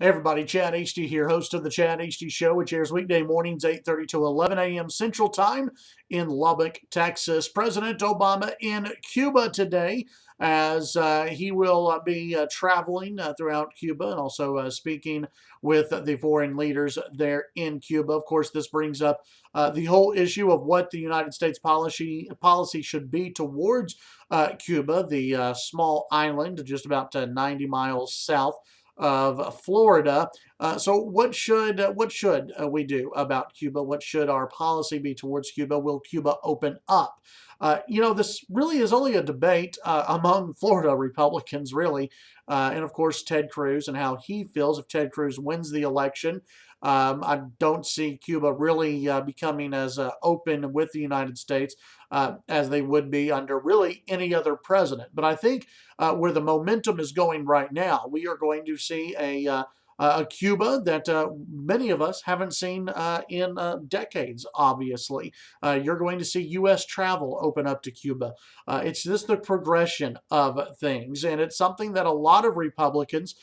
Hey everybody, Chad HD here, host of the Chad HD Show, which airs weekday mornings 8:30 to 11 a.m. Central Time in Lubbock, Texas. President Obama in Cuba today as he will be traveling throughout Cuba and also speaking with the foreign leaders there in Cuba. Of course, this brings up the whole issue of what the United States policy should be towards Cuba, the small island just about 90 miles south of Florida. So what should we do about Cuba? What should our policy be towards Cuba? Will Cuba open up? This really is only a debate among Florida Republicans, really, and of course Ted Cruz and how he feels if Ted Cruz wins the election. I don't see Cuba really becoming as open with the United States as they would be under really any other president. But I think where the momentum is going right now, we are going to see a Cuba that many of us haven't seen in decades, obviously. You're going to see U.S. travel open up to Cuba. It's just the progression of things, and it's something that a lot of Republicans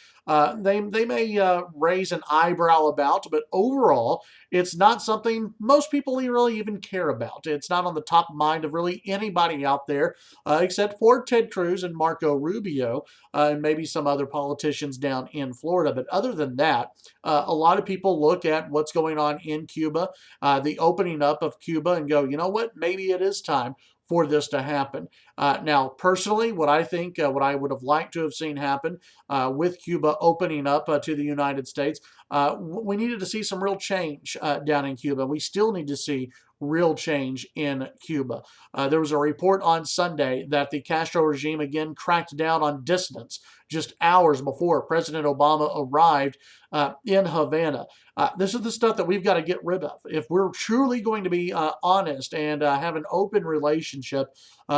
they may raise an eyebrow about, but overall, it's not something most people really even care about. It's not on the top mind of really anybody out there, except for Ted Cruz and Marco Rubio, and maybe some other politicians down in Florida. But other than that, a lot of people look at what's going on in Cuba, the opening up of Cuba, and go, you know what, maybe it is time for this to happen. Now, personally, what I think, what I would have liked to have seen happen with Cuba opening up to the United States, we needed to see some real change down in Cuba. We still need to see real change in Cuba. There was a report on Sunday that the Castro regime again cracked down on dissidents just hours before President Obama arrived in Havana. This is the stuff that we've got to get rid of. If we're truly going to be honest and have an open relationship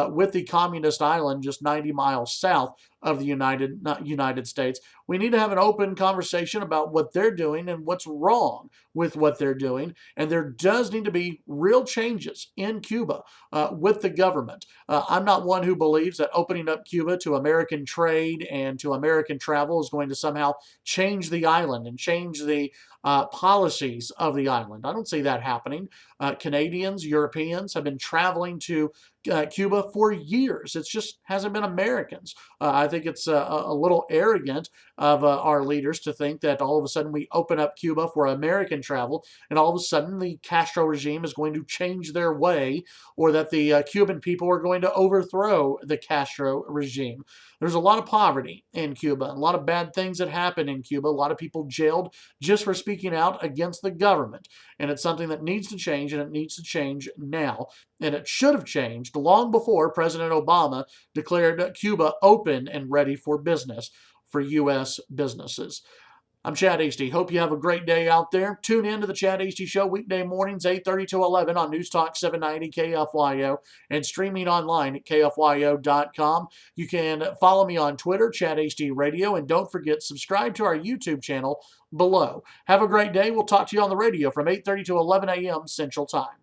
with the communist island just 90 miles south of the United States, we need to have an open conversation about what they're doing and what's wrong with what they're doing. And there does need to be real changes in Cuba with the government. I'm not one who believes that opening up Cuba to American trade and to American travel is going to somehow change the island and change the policies of the island. I don't see that happening. Canadians, Europeans have been traveling to Cuba for years. It just hasn't been Americans. I think it's a little arrogant of our leaders to think that all of a sudden we open up Cuba for American travel and all of a sudden the Castro regime is going to change their way, or that the Cuban people are going to overthrow the Castro regime. There's a lot of poverty in Cuba, a lot of bad things that happen in Cuba, a lot of people jailed just for speaking out against the government. And it's something that needs to change, and it needs to change now. And it should have changed long before President Obama declared Cuba open and ready for business for U.S. businesses. I'm Chad HD. Hope you have a great day out there. Tune in to the Chad HD Show weekday mornings, 8:30 to 11 on News Talk 790 KFYO and streaming online at KFYO.com. You can follow me on Twitter, Chad HD Radio, and don't forget, subscribe to our YouTube channel below. Have a great day. We'll talk to you on the radio from 8:30 to 11 a.m. Central Time.